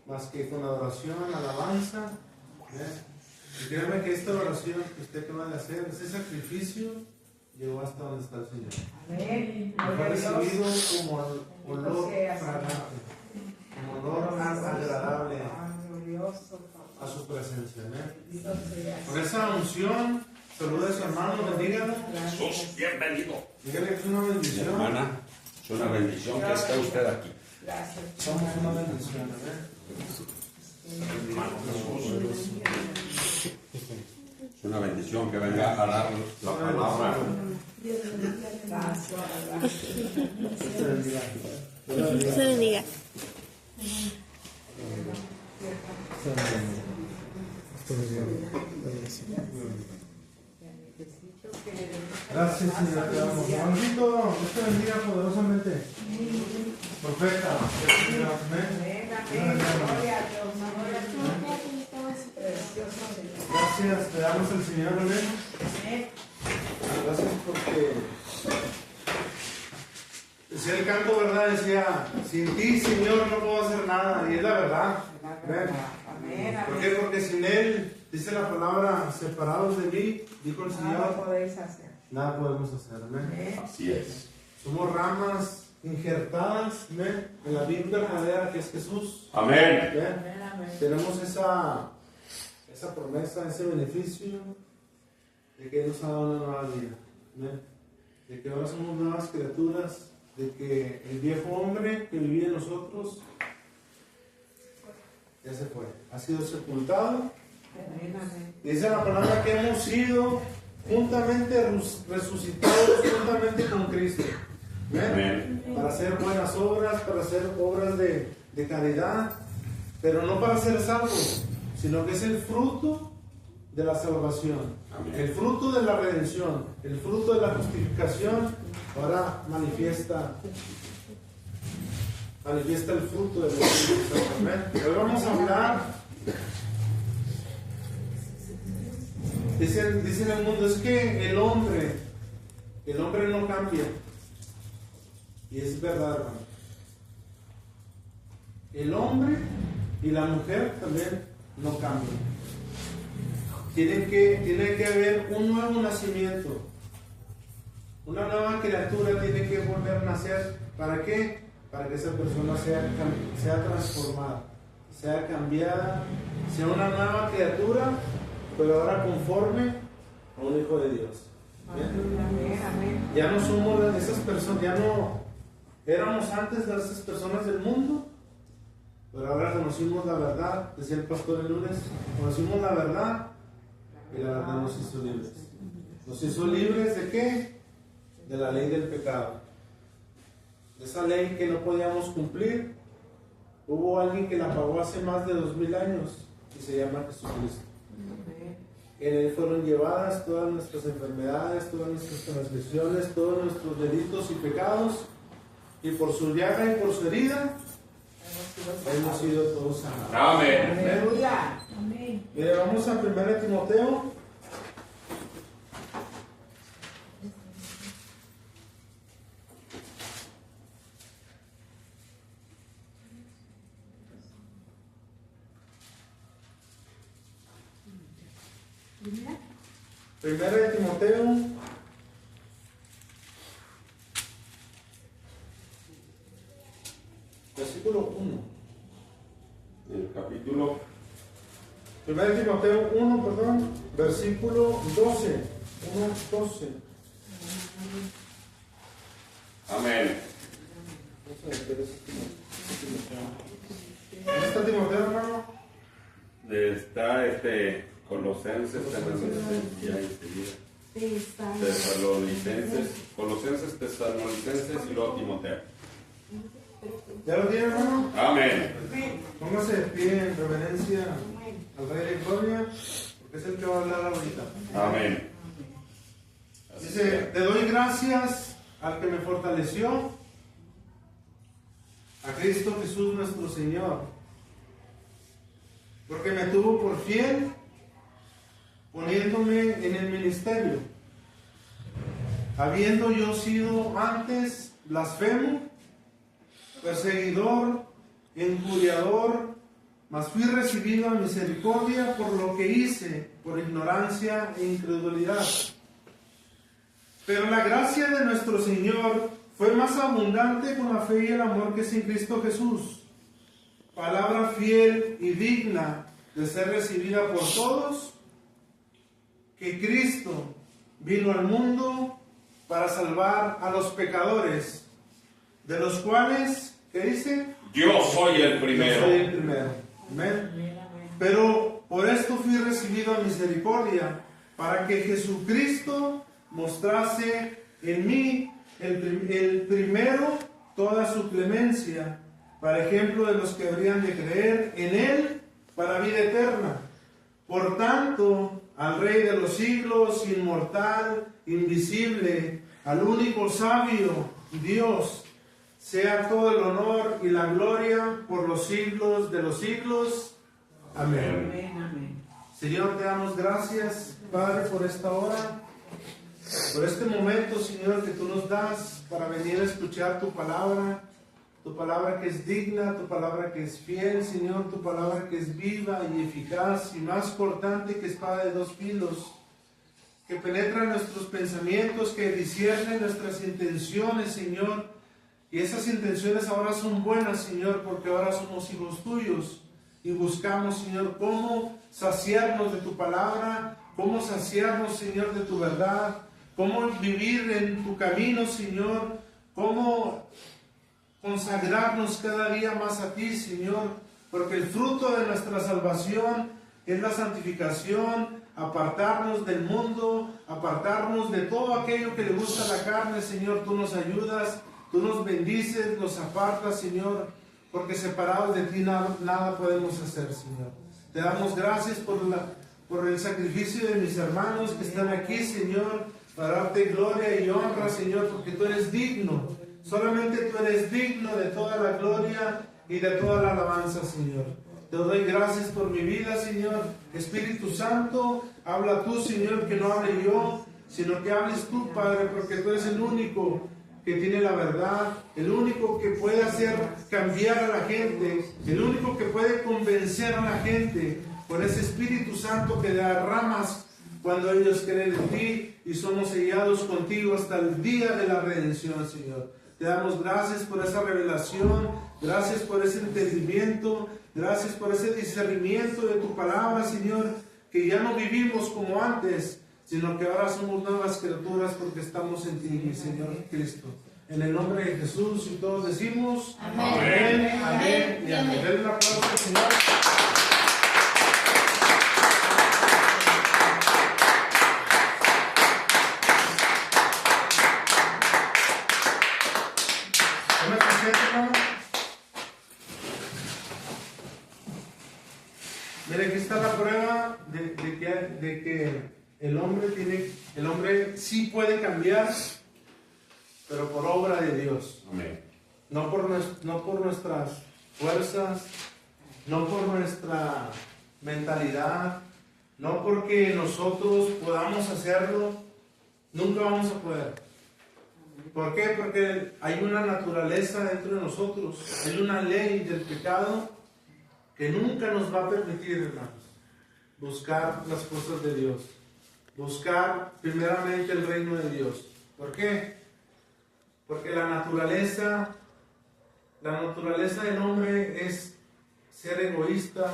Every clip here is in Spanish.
más que con adoración, alabanza. Y créanme que esta oración que usted acaba de hacer, ese sacrificio, llegó hasta donde está el Señor. Fue recibido como olor fragante, como olor agradable a su presencia. Por esa unción, saluda a su hermano, bendígalo. Jesús, bienvenido. Dígale que es una bendición. Hermana, es una bendición que esté usted aquí. Somos una bendición. Hermano Jesús. Es una bendición que venga a dar la palabra. Dios te bendiga. Gracias, Señor, te damos. Hermanito, Dios te bendiga poderosamente. Profeta. Gracias, te damos el Señor, amén. Gracias porque decía el canto, ¿verdad? Decía, sin ti, Señor, no puedo hacer nada. Y es la verdad. Amén. ¿Por qué? Porque sin Él, dice la palabra, separados de mí, dijo el Señor, nada podemos hacer. Amén. Así es. Somos ramas injertadas, ¿amén?, en la vid verdadera que es Jesús. Amén. Tenemos esa promesa, ese beneficio de que Él nos ha dado una nueva vida. ¿Amén? De que ahora somos nuevas criaturas, de que el viejo hombre que vivía en nosotros ya se fue, ha sido sepultado. Dice la palabra que hemos sido juntamente resucitados juntamente con Cristo. ¿Amén? Para hacer buenas obras, para hacer obras de caridad, pero no para ser salvos, sino que es el fruto de la salvación. Amén. El fruto de la redención, el fruto de la justificación. Ahora manifiesta el fruto del Espíritu Santo. Amén. Hoy vamos a hablar. Dicen en el mundo, es que el hombre no cambia. Y es verdad, hermano. El hombre y la mujer también no cambian. Tiene que haber un nuevo nacimiento. Una nueva criatura tiene que volver a nacer. ¿Para qué? Para que esa persona sea transformada, sea cambiada, sea una nueva criatura, pero ahora conforme a un hijo de Dios. ¿Bien? Ya no somos esas personas, ya no éramos antes de esas personas del mundo, pero ahora conocimos la verdad, decía el pastor el lunes, conocimos la verdad y la verdad nos hizo libres. ¿Nos hizo libres de qué? De la ley del pecado. De esa ley que no podíamos cumplir. Hubo alguien que la pagó hace más de 2000 años y se llama Jesucristo. En Él fueron llevadas todas nuestras enfermedades, todas nuestras transgresiones, todos nuestros delitos y pecados, y por su llaga y por su herida hemos sido todos sanados. Amén. Amén. Mire, vamos a 1 Timoteo. Primera de Timoteo, versículo 1. El capítulo. Primera de Timoteo 1, perdón, versículo 12. 1:12. Amén. ¿Dónde está Timoteo, hermano? Está Colosenses, Colosenses, Tesalonicenses y luego Timoteo. ¿Ya lo tiene, hermano? Amén. Póngase de pie en reverencia al Rey de Gloria, porque es el que va a hablar ahorita. Amén. Dice, te doy gracias al que me fortaleció, a Cristo Jesús nuestro Señor, porque me tuvo por fiel, poniéndome en el ministerio, habiendo yo sido antes blasfemo, perseguidor injuriador, mas fui recibido a misericordia por lo que hice, por ignorancia e incredulidad. Pero la gracia de nuestro Señor fue más abundante con la fe y el amor que es en Cristo Jesús. Palabra fiel y digna de ser recibida por todos, que Cristo vino al mundo para salvar a los pecadores, de los cuales, ¿qué dice? Yo soy el primero. Yo soy el primero. Amén. Pero por esto fui recibido a misericordia, para que Jesucristo mostrase en mí el primero toda su clemencia, para ejemplo de los que habrían de creer en Él para vida eterna. Por tanto, al Rey de los siglos, inmortal, invisible, al único sabio, Dios, sea todo el honor y la gloria por los siglos de los siglos. Amén. Amén, amén. Señor, te damos gracias, Padre, por esta hora, por este momento, Señor, que tú nos das para venir a escuchar tu palabra que es digna, tu palabra que es fiel, Señor, tu palabra que es viva y eficaz y más cortante que espada de dos filos, que penetra nuestros pensamientos, que discierne nuestras intenciones, Señor. Y esas intenciones ahora son buenas, Señor, porque ahora somos hijos tuyos y buscamos, Señor, cómo saciarnos de tu palabra, cómo saciarnos, Señor, de tu verdad, cómo vivir en tu camino, Señor, cómo consagrarnos cada día más a ti, Señor, porque el fruto de nuestra salvación es la santificación, apartarnos del mundo, apartarnos de todo aquello que le gusta a la carne, Señor. Tú nos ayudas, tú nos bendices, nos apartas, Señor, porque separados de ti nada podemos hacer, Señor. Te damos gracias por el sacrificio de mis hermanos que están aquí, Señor, para darte gloria y honra, Señor, porque tú eres digno. Solamente tú eres digno de toda la gloria y de toda la alabanza, Señor. Te doy gracias por mi vida, Señor. Espíritu Santo, habla tú, Señor, que no hable yo, sino que hables tú, Padre, porque tú eres el único que tiene la verdad, el único que puede hacer cambiar a la gente, el único que puede convencer a la gente con ese Espíritu Santo que derramas cuando ellos creen en ti y somos sellados contigo hasta el día de la redención, Señor. Te damos gracias por esa revelación, gracias por ese entendimiento, gracias por ese discernimiento de tu palabra, Señor, que ya no vivimos como antes, sino que ahora somos nuevas criaturas porque estamos en ti, mi Señor Cristo. En el nombre de Jesús, y todos decimos amén, amén, amén y amén. Denle un aplauso al Señor. Mire, aquí está la prueba de que el hombre sí puede cambiar, pero por obra de Dios. Amén. No por nuestras fuerzas, no por nuestra mentalidad, no porque nosotros podamos hacerlo, nunca vamos a poder. ¿Por qué? Porque hay una naturaleza dentro de nosotros, hay una ley del pecado que nunca nos va a permitir, hermanos, buscar las cosas de Dios, buscar primeramente el reino de Dios. ¿Por qué? Porque la naturaleza del hombre es ser egoísta,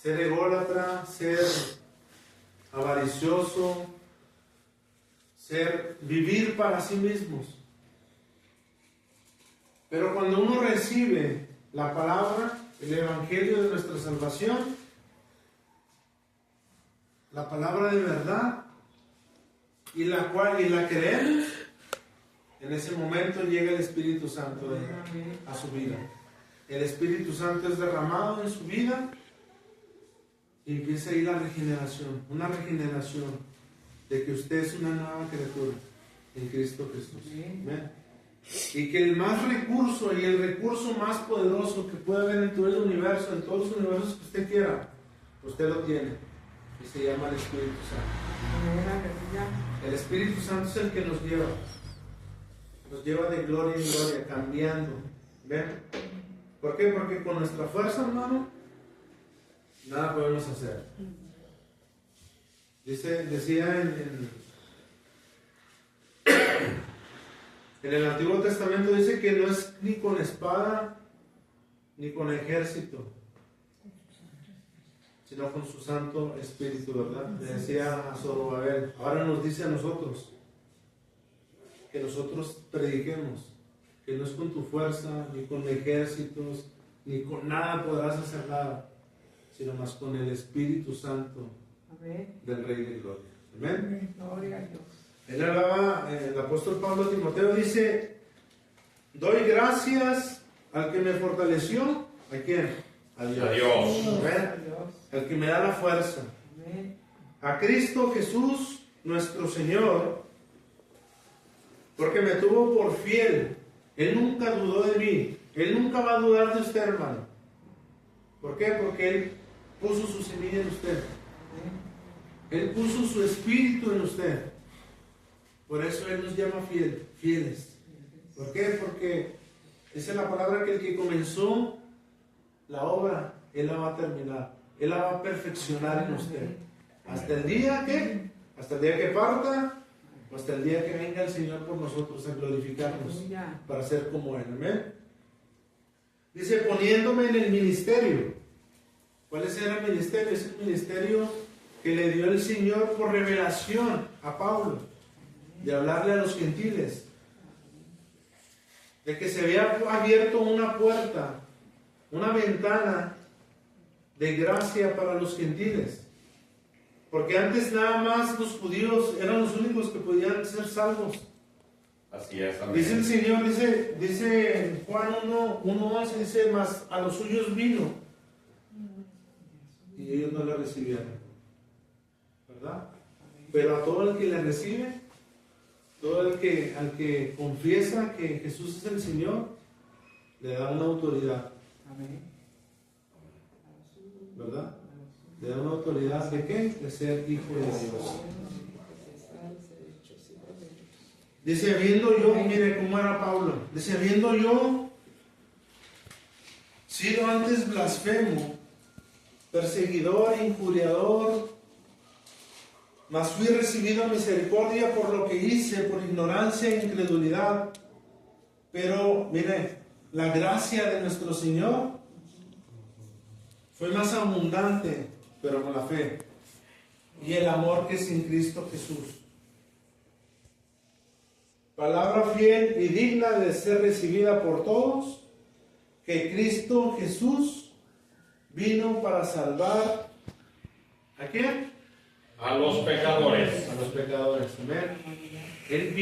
ser ególatra, ser avaricioso, vivir para sí mismos. Pero cuando uno recibe la palabra, el evangelio de nuestra salvación, la palabra de verdad, y la creemos, en ese momento llega el Espíritu Santo a su vida. El Espíritu Santo es derramado en su vida y empieza ahí la regeneración, una regeneración de que usted es una nueva criatura en Cristo Jesús. Amén. Y que el más recurso y el recurso más poderoso que puede haber en todo el universo, en todos los universos que usted quiera, usted lo tiene. Y se llama el Espíritu Santo. El Espíritu Santo es el que nos lleva de gloria en gloria, cambiando. ¿Ven? ¿Por qué? Porque con nuestra fuerza, hermano, nada podemos hacer. Decía en el Antiguo Testamento, dice que no es ni con espada ni con ejército, sino con su Santo Espíritu, ¿verdad? Le decía a Zorobabel, ahora nos dice a nosotros que nosotros prediquemos, que no es con tu fuerza, ni con ejércitos, ni con nada podrás hacer nada, sino más con el Espíritu Santo del Rey de Gloria. Amén. Gloria a Dios. Él hablaba, el apóstol Pablo a Timoteo dice, doy gracias al que me fortaleció. ¿A quién? A Dios. A Dios. Amén. Al que me da la fuerza. Amén. A Cristo Jesús, nuestro Señor, porque me tuvo por fiel. Él nunca dudó de mí. Él nunca va a dudar de usted, hermano. ¿Por qué? Porque Él puso su semilla en usted. Él puso su espíritu en usted. Por eso Él nos llama fieles. ¿Por qué? Porque esa es la palabra que el que comenzó la obra, Él la va a terminar. Él la va a perfeccionar en usted. ¿Hasta el día que? ¿Hasta el día que parta? ¿O hasta el día que venga el Señor por nosotros a glorificarnos para ser como Él? Amén. Dice, poniéndome en el ministerio. ¿Cuál es el ministerio? Es el ministerio que le dio el Señor por revelación a Pablo, de hablarle a los gentiles, de que se había abierto una puerta, una ventana de gracia para los gentiles. Porque antes nada más los judíos eran los únicos que podían ser salvos. Así es, amén. Dice el Señor, dice en Juan 1:11, dice, mas a los suyos vino y ellos no le recibieron, ¿verdad? Pero a todo el que le recibe, todo al que confiesa que Jesús es el Señor, le da una autoridad. Amén. ¿Verdad? Le da una autoridad de qué? De ser hijo de Dios. Dice, habiendo yo, mire cómo era Pablo, dice, habiendo yo sido antes blasfemo, perseguidor, injuriador, mas fui recibido misericordia por lo que hice, por ignorancia e incredulidad. Pero, mire, la gracia de nuestro Señor fue más abundante, pero con la fe y el amor que es en Cristo Jesús. Palabra fiel y digna de ser recibida por todos, que Cristo Jesús vino para salvar ¿a quién? A los pecadores. A los pecadores. Amén. Él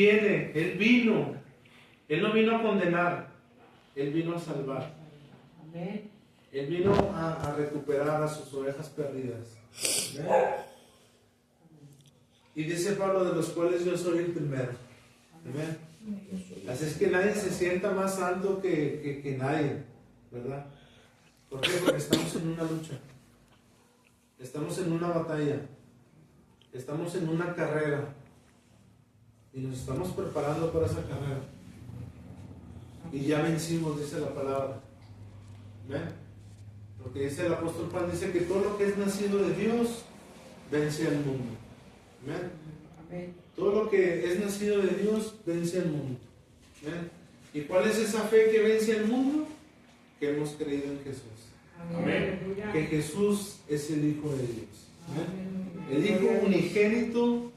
vino. Él no vino a condenar, Él vino a salvar. Amén. Él vino a recuperar a sus ovejas perdidas. Amén. Y dice Pablo, de los cuales yo soy el primero. Amén. Así es que nadie se sienta más santo que nadie, ¿verdad? ¿Por qué? Porque estamos en una lucha. Estamos en una batalla. Estamos en una carrera. Y nos estamos preparando para esa carrera. Y ya vencimos, dice la palabra. ¿Ven? Porque dice el apóstol Juan, dice que todo lo que es nacido de Dios vence al mundo. ¿Ven? Amén. Todo lo que es nacido de Dios vence al mundo. ¿Ven? ¿Y cuál es esa fe que vence al mundo? Que hemos creído en Jesús. Amén. Que Jesús es el Hijo de Dios. Amén. El Hijo unigénito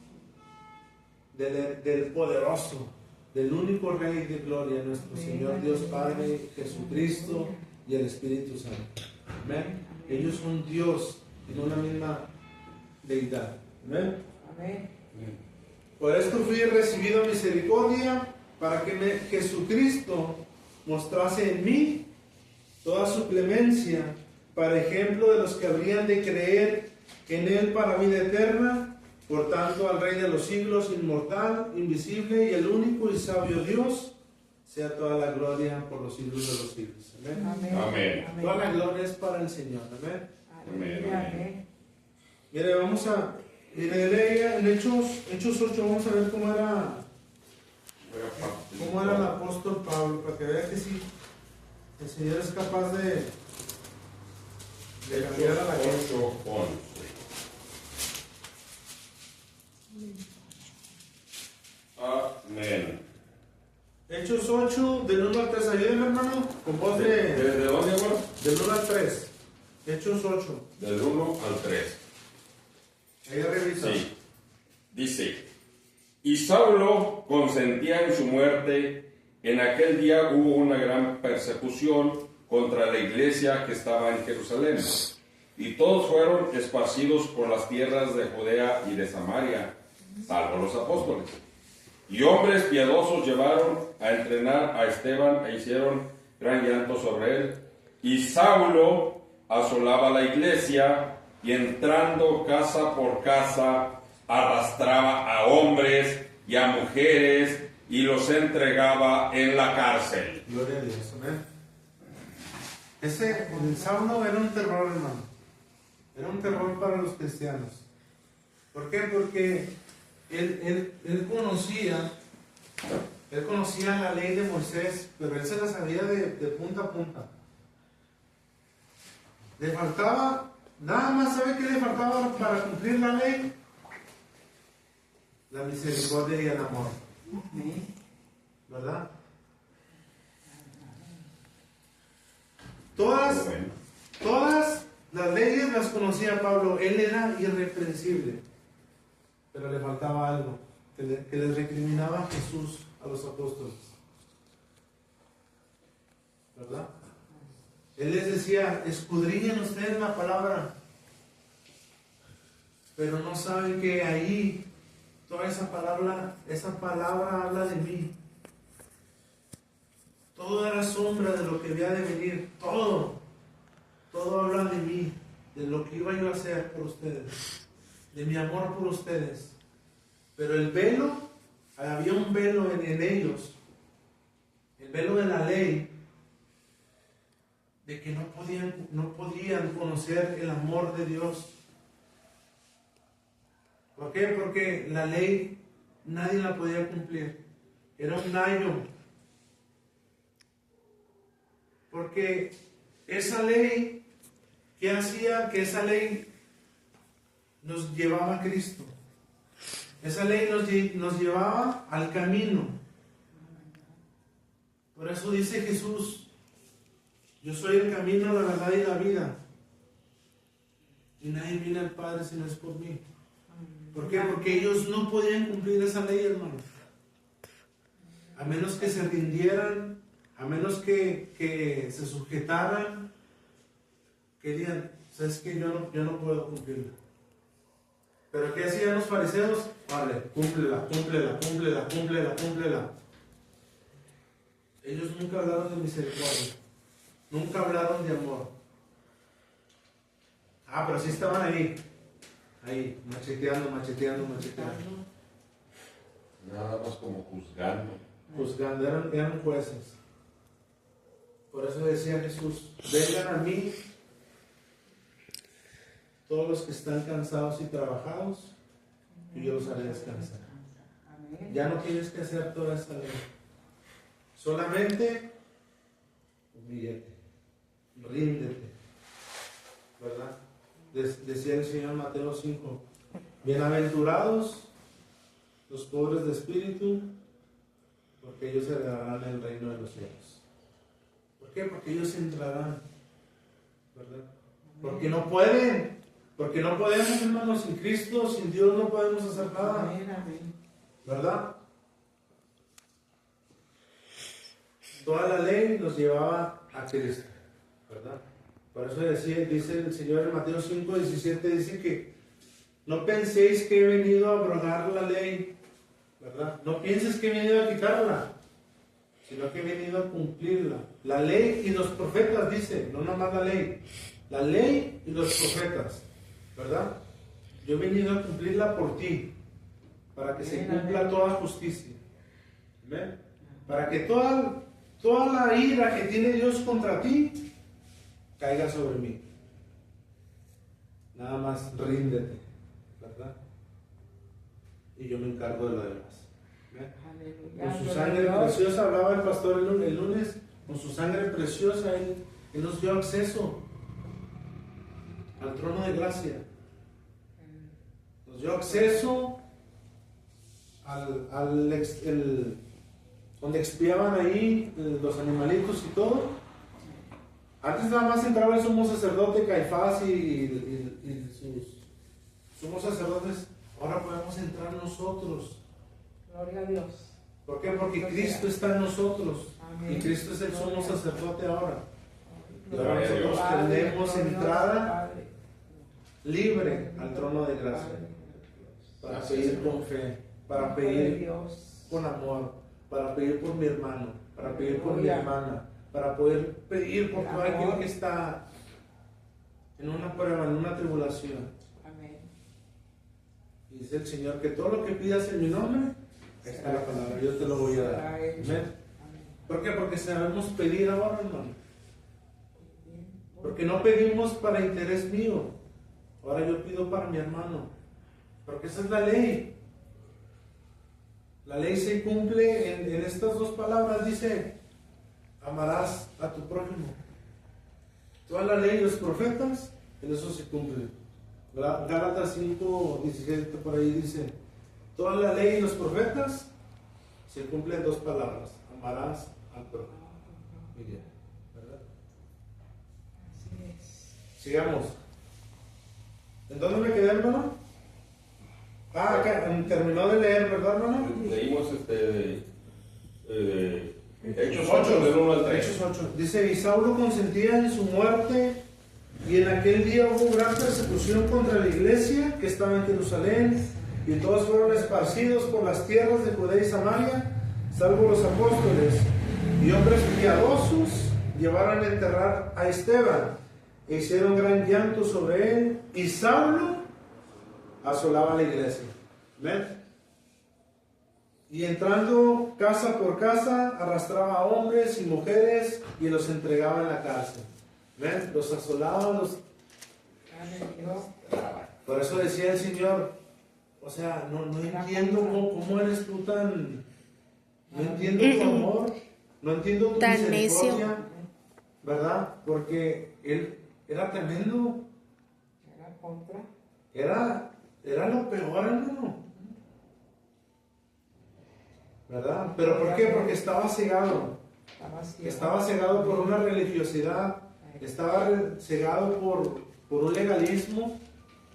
del poderoso, del único Rey de gloria, nuestro Señor Dios Padre, Jesucristo y el Espíritu Santo. Amén. Ellos son Dios en una misma deidad. Amén. Amén. Por esto fui recibido misericordia para que Jesucristo mostrase en mí toda su clemencia, para ejemplo de los que habrían de creer en Él para vida eterna. Por tanto, al Rey de los siglos, inmortal, invisible y el único y sabio Dios, sea toda la gloria por los siglos de los siglos. Amén. Amén. Toda la gloria es para el Señor. Amén. Amén. Mire, vamos a... Mire, en Hechos 8 vamos a ver cómo era el apóstol Pablo, para que vea que sí El Señor es capaz de cambiar a la gente. 8:11. Amén. Hechos 8, del 1 al 3. Ayúdenme, hermano, con voz de... ¿De dónde, hermano? Del 1 al 3. Hechos 8. Del 1 al 3. Ahí revisa. Sí. Dice, y Saulo consentía en su muerte. En aquel día hubo una gran persecución contra la iglesia que estaba en Jerusalén. Y todos fueron esparcidos por las tierras de Judea y de Samaria, salvo los apóstoles. Y hombres piadosos llevaron a entrenar a Esteban e hicieron gran llanto sobre él. Y Saulo asolaba la iglesia y entrando casa por casa arrastraba a hombres y a mujeres y los entregaba en la cárcel. Gloria a Dios, amén. El Saulo era un terror, hermano. Era un terror para los cristianos. ¿Por qué? Porque él conocía la ley de Moisés, pero él se la sabía de punta a punta. Le faltaba, nada más, ¿sabe qué le faltaba para cumplir la ley? La misericordia y el amor. ¿Verdad? Todas las leyes las conocía Pablo. Él era irreprensible. Pero le faltaba algo que les recriminaba a Jesús a los apóstoles. ¿Verdad? Él les decía, escudriñen ustedes la palabra. Pero no saben que ahí toda esa palabra habla de mí. Todo era sombra de lo que había de venir. Todo habla de mí, de lo que iba yo a hacer por ustedes, de mi amor por ustedes. Pero el velo, había un velo en ellos, el velo de la ley, de que no podían conocer el amor de Dios. ¿Por qué? Porque la ley nadie la podía cumplir. Era un ayo. Porque esa ley, ¿qué hacía? Que esa ley nos llevaba a Cristo. Esa ley nos llevaba al camino. Por eso dice Jesús, yo soy el camino, la verdad y la vida. Y nadie viene al Padre si no es por mí. ¿Por qué? Porque ellos no podían cumplir esa ley, hermano. A menos que se rindieran, a menos que se sujetaran, que digan, ¿sabes qué? Yo no puedo cumplirla. ¿Pero qué hacían los fariseos? Vale, cúmplela. Ellos nunca hablaron de misericordia. Nunca hablaron de amor. Pero sí estaban ahí, macheteando. Nada más como juzgando. Juzgando, eran jueces. Por eso decía Jesús, vengan a mí todos los que están cansados y trabajados, y yo los haré descansar. Ya no tienes que hacer toda esta ley. Solamente humíllate, ríndete, ¿verdad? Decía el Señor en Mateo 5, bienaventurados los pobres de espíritu, porque ellos heredarán el reino de los cielos. ¿Por qué? Porque ellos entrarán, ¿verdad? Porque no podemos, hermanos, sin Cristo, sin Dios no podemos hacer nada, ¿verdad? Toda la ley nos llevaba a Cristo, ¿verdad? Por eso dice el Señor en Mateo 5:17, dice que no penséis que he venido a abrogar la ley, ¿verdad? No pienses que he venido a quitarla, sino que he venido a cumplirla. La ley y los profetas, dice, no nomás la ley y los profetas, ¿verdad? Yo he venido a cumplirla por ti, para que se cumpla toda justicia. ¿Ven? Para que toda la ira que tiene Dios contra ti caiga sobre mí. Nada más ríndete, ¿verdad? Y yo me encargo de lo demás. ¿Ven? Con su sangre preciosa, hablaba el pastor el lunes, con su sangre preciosa, Él nos dio acceso al trono de gracia. Nos dio acceso donde expiaban ahí los animalitos y todo. Antes nada más entraba el sumo sacerdote Caifás y sus sumos sacerdotes. Ahora podemos entrar nosotros. Gloria a Dios. ¿Por qué? Porque Cristo está en nosotros. Amén. Y Cristo es el sumo sacerdote ahora. Y ahora Gloria a Dios. nosotros tenemos entrada Padre. libre al trono de gracia. Para pedir con fe, para pedir con amor, para pedir por mi hermano, para pedir por mi hermana, para poder pedir por todo aquel que está en una prueba, en una tribulación. Amén. Y dice el Señor que todo lo que pidas en mi nombre, ahí está la palabra, yo te lo voy a dar. Amén. ¿Por qué? Porque sabemos pedir ahora, hermano. Porque no pedimos para interés mío. Ahora yo pido para mi hermano. Porque esa es la ley. La ley se cumple en estas dos palabras. Dice, amarás a tu prójimo. Toda la ley y los profetas, en eso se cumple. Gálatas 5, 17 por ahí dice, toda la ley y los profetas se cumplen en dos palabras. Amarás al prójimo. Miriam, ¿verdad? Así es. Sigamos. ¿En dónde me quedé, hermano? Acá, terminó de leer, ¿verdad, hermano? Leímos Hechos 8, 8, del 1 al 3. Hechos 8. Dice, y Saulo consentía en su muerte, y en aquel día hubo gran persecución contra la iglesia que estaba en Jerusalén, y todos fueron esparcidos por las tierras de Judea y Samaria, salvo los apóstoles, y hombres piadosos llevaron a enterrar a Esteban, e hicieron gran llanto sobre él, y Saulo asolaba la iglesia. ¿Ven? Y entrando casa por casa, arrastraba a hombres y mujeres y los entregaba en la cárcel. ¿Ven? Los asolaba, los... Por eso decía el Señor, o sea, no entiendo cómo eres tú tan... No entiendo tu amor, no entiendo tu Tan misericordia, necio. ¿verdad? Porque Él era tremendo, Era contra. era lo peor, hermano. ¿Verdad? ¿Pero por qué? Porque estaba cegado. Estaba cegado por una religiosidad. Estaba cegado por un legalismo.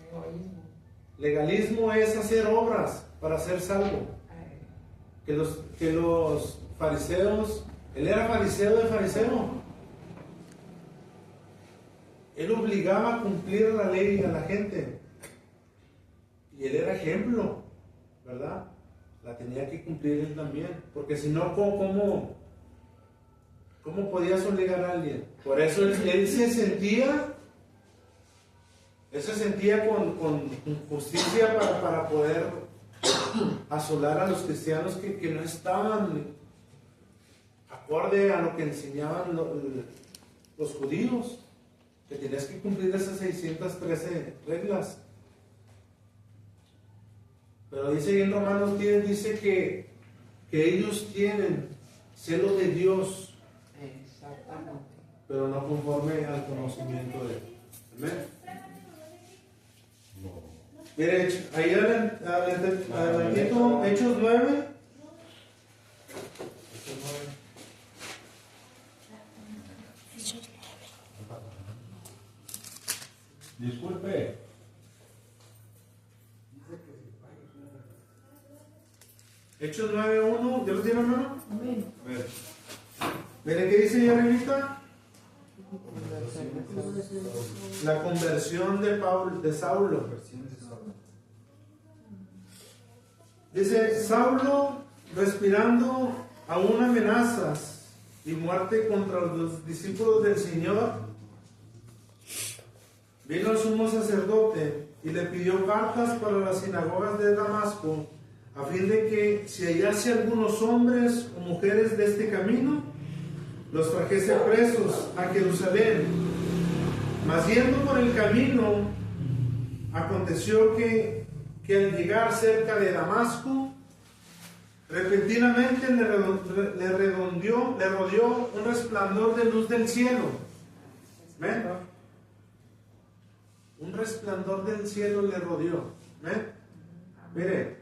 Egoísmo. Legalismo es hacer obras para ser salvo. Que los fariseos, él era fariseo de fariseo. Él obligaba a cumplir la ley a la gente. Y él era ejemplo, ¿verdad? La tenía que cumplir él también. Porque si no, ¿cómo podías obligar a alguien? Por eso él se sentía con justicia para poder asolar a los cristianos que no estaban acorde a lo que enseñaban los judíos, que tenías que cumplir esas 613 reglas. Pero dice en Romanos 10, dice que ellos tienen celo de Dios, Exactamente. pero no conforme al conocimiento de Él. Amén. Mire, ahí adelantito, Hechos 9. Disculpe. Hechos 9:1. ¿Ya lo tiene, hermano? Amén. A ver. Mire, ¿qué dice ahí arribita? La conversión de Saulo. Dice, Saulo, respirando aún amenazas y muerte contra los discípulos del Señor, vino el sumo sacerdote y le pidió cartas para las sinagogas de Damasco, a fin de que si hallase algunos hombres o mujeres de este camino, los trajese presos a Jerusalén. Mas yendo por el camino, aconteció que al llegar cerca de Damasco, Repentinamente le rodeó un resplandor de luz del cielo. ¿Ven? Un resplandor del cielo le rodeó. ¿Ven? Mire,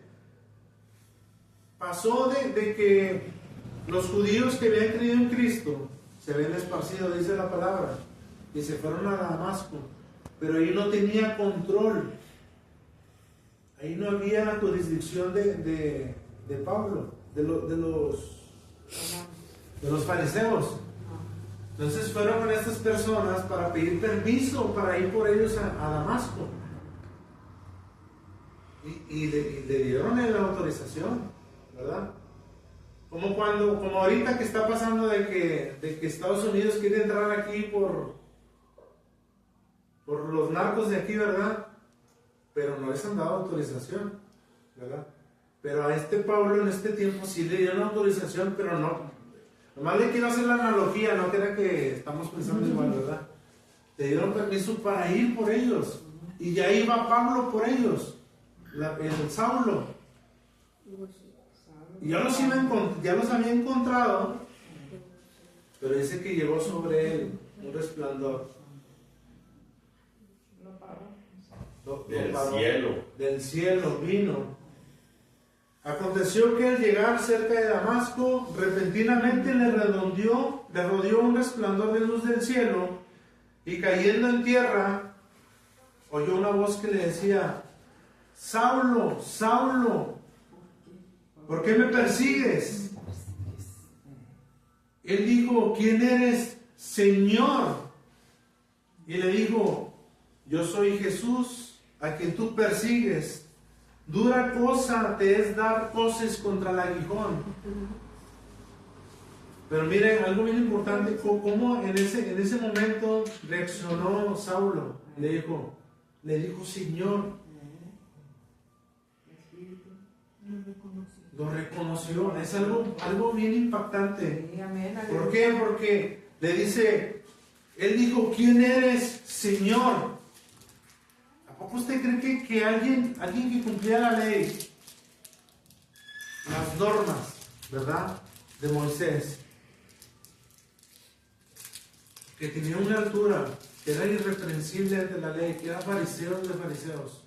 pasó de que los judíos que habían creído en Cristo se habían esparcido, dice la palabra, y se fueron a Damasco, pero ahí no tenía control, ahí no había jurisdicción de Pablo, de los fariseos. Entonces fueron con estas personas para pedir permiso para ir por ellos a Damasco. Y le dieron la autorización, ¿verdad? Como ahorita que está pasando de que Estados Unidos quiere entrar aquí por los narcos de aquí, ¿verdad? Pero no les han dado autorización, ¿verdad? Pero a este Pablo en este tiempo sí le dieron autorización, pero no. Nomás le quiero hacer la analogía, no crea que estamos pensando igual, ¿verdad? Le dieron permiso para ir por ellos. Y ya iba Pablo por ellos, el Saulo. Y ya los había encontrado, pero dice que llegó sobre él un resplandor. Del cielo vino. Aconteció que al llegar cerca de Damasco, repentinamente le rodeó un resplandor de luz del cielo, y cayendo en tierra, oyó una voz que le decía: Saulo, Saulo, ¿por qué me persigues? Él dijo: ¿quién eres, Señor? Y le dijo: yo soy Jesús, a quien tú persigues. Dura cosa te es dar coces contra el aguijón. Pero miren, algo bien importante, cómo en ese momento reaccionó Saulo. Le dijo Señor. Lo reconoció. Es algo bien impactante. ¿Por qué? Porque le dice, él dijo: ¿quién eres, Señor? ¿A poco usted cree que alguien que cumplía la ley, las normas, ¿verdad?, de Moisés, que tenía una altura, que era irreprensible ante la ley, que era fariseo de fariseos,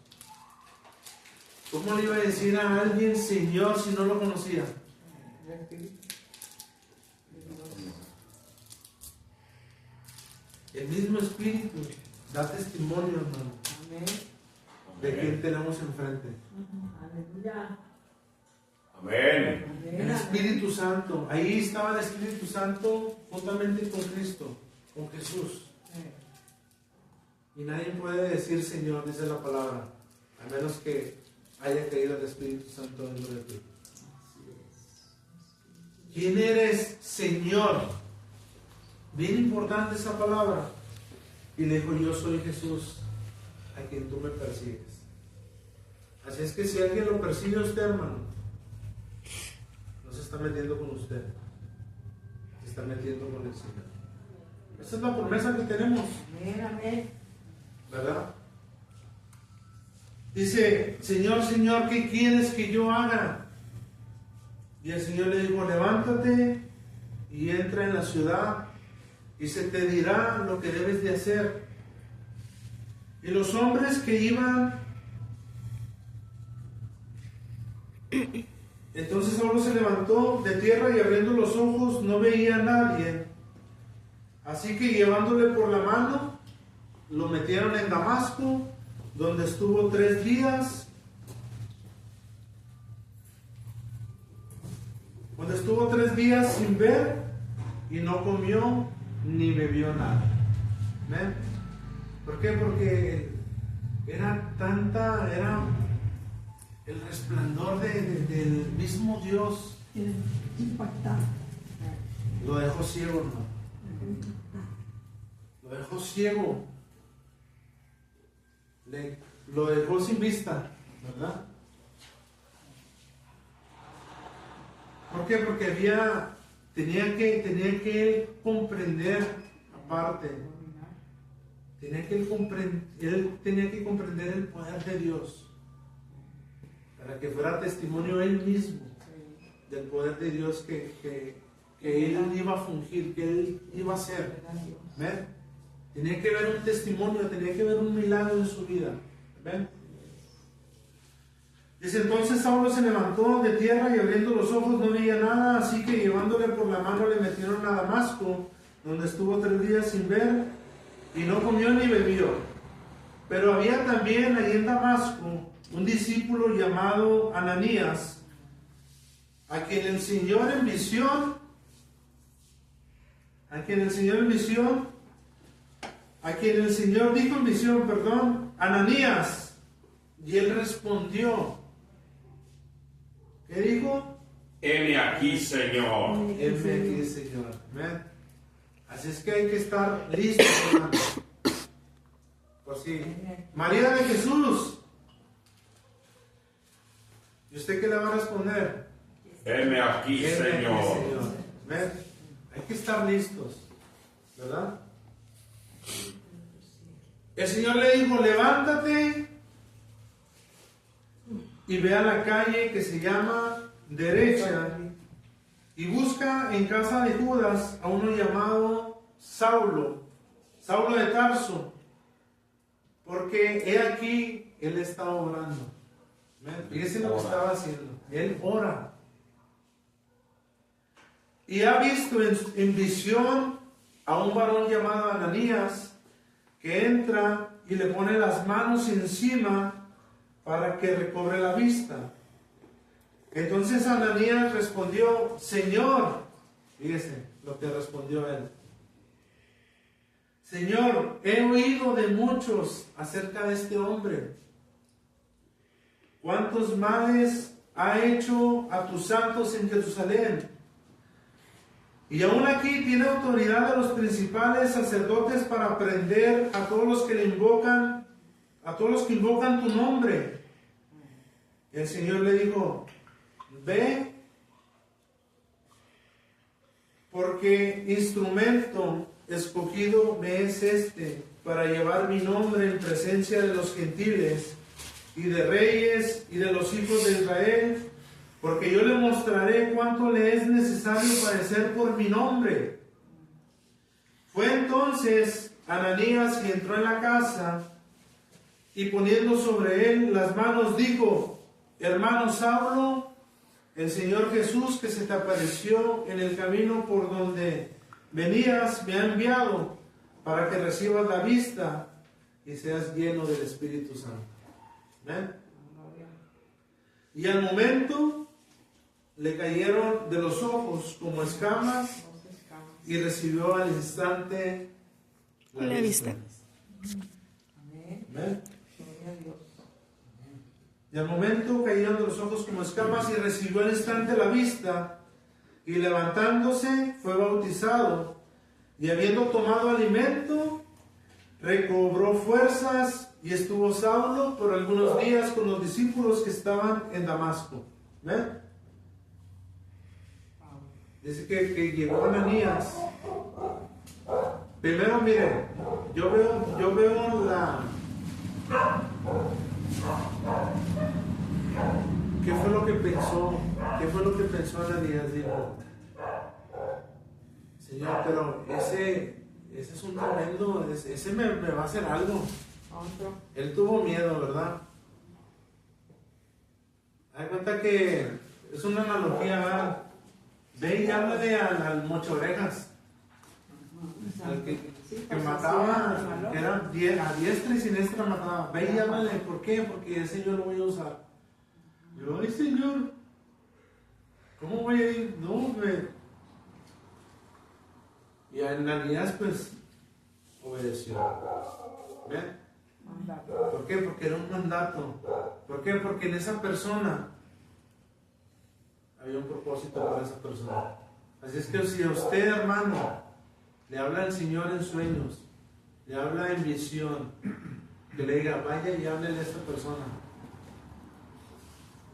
¿cómo le iba a decir a alguien Señor si no lo conocía? El mismo Espíritu da testimonio, hermano, de quién tenemos enfrente. Aleluya. Amén. El Espíritu Santo. Ahí estaba el Espíritu Santo juntamente con Cristo, con Jesús. Y nadie puede decir Señor, dice la palabra, a menos que haya caído el Espíritu Santo dentro de ti. ¿Quién eres, Señor? Bien importante esa palabra. Y le dijo: yo soy Jesús, a quien tú me persigues. Así es que si alguien lo persigue a usted, hermano, no se está metiendo con usted, se está metiendo con el Señor. Esa es la promesa que tenemos. Amén. ¿Verdad? Dice: Señor, Señor, ¿qué quieres que yo haga? Y el Señor le dijo: levántate y entra en la ciudad, y se te dirá lo que debes de hacer. Y los hombres que iban, entonces Saulo se levantó de tierra y abriendo los ojos no veía a nadie. Así que llevándole por la mano, lo metieron en Damasco, donde estuvo 3 días. Donde estuvo 3 días sin ver, y no comió ni bebió nada. ¿Ven? ¿Por qué? Porque era el resplandor del mismo Dios. Impactante. Lo dejó ciego, hermano. Lo dejó ciego. Lo dejó sin vista, ¿verdad? ¿Por qué? Porque tenía que comprender aparte. Él tenía que comprender el poder de Dios para que fuera testimonio él mismo del poder de Dios que él iba a fungir, que él iba a hacer. ¿Ven? Tenía que ver un testimonio, tenía que ver un milagro en su vida. ¿Ven? Dice, entonces Saulo se levantó de tierra y abriendo los ojos no veía nada, así que llevándole por la mano le metieron a Damasco, donde estuvo 3 días sin ver, y no comió ni bebió. Pero había también allí en Damasco un discípulo llamado Ananías, a quien el Señor en visión, a quien el Señor dijo en visión, Ananías, y él respondió, ¿qué dijo? Heme aquí, Señor. Heme aquí, Señor. ¿Ven? Así es que hay que estar listos, hermano. Pues sí. María de Jesús. ¿Y usted qué le va a responder? Heme aquí, Heme aquí, Señor. Señor. ¿Ven? Hay que estar listos, ¿verdad? El Señor le dijo, levántate y ve a la calle que se llama Derecha y busca en casa de Judas a uno llamado Saulo de Tarso, porque he aquí, él está orando. Fíjese lo que estaba haciendo. Él ora. Y ha visto en visión a un varón llamado Ananías que entra y le pone las manos encima para que recobre la vista. Entonces Ananías respondió, Señor, fíjese lo que respondió él. Señor, he oído de muchos acerca de este hombre. ¿Cuántos males ha hecho a tus santos en Jerusalén? Y aún aquí tiene autoridad de los principales sacerdotes para prender a todos los que le invocan, a todos los que invocan tu nombre. El Señor le dijo, ve, porque instrumento escogido me es este para llevar mi nombre en presencia de los gentiles y de reyes y de los hijos de Israel, porque yo le mostraré cuánto le es necesario padecer por mi nombre. Fue entonces Ananías y entró en la casa y poniendo sobre él las manos dijo, hermano Saulo, el Señor Jesús que se te apareció en el camino por donde venías me ha enviado para que recibas la vista y seas lleno del Espíritu Santo. ¿Ven? Y al momento le cayeron de los ojos como escamas y recibió al instante la vista. ¿Ven? Y al momento cayeron de los ojos como escamas y recibió al instante la vista, y levantándose fue bautizado, y habiendo tomado alimento, recobró fuerzas, y estuvo Saulo por algunos días con los discípulos que estaban en Damasco. ¿Ven? Dice que llegó Ananías. Primero, miren, yo veo la... ¿Qué fue lo que pensó? ¿Qué fue lo que pensó Ananías? Dijo, Señor, pero ese es un tremendo, ese me va a hacer algo. Él tuvo miedo, ¿verdad? Hay cuenta que es una analogía, ¿verdad? Ve y háblale al mocho orejas, al que mataba, que era a diestra y siniestra mataba. Ve y háblale, ¿por qué? Porque ese yo lo voy a usar. Yo, ay Señor, ¿cómo voy a ir? No, güey. Y Ananías pues obedeció. ¿Ven? ¿Por qué? Porque era un mandato. ¿Por qué? Porque en esa persona había un propósito para esa persona. Así es que si a usted, hermano, le habla el Señor en sueños, le habla en visión, que le diga, vaya y háblele a esta persona,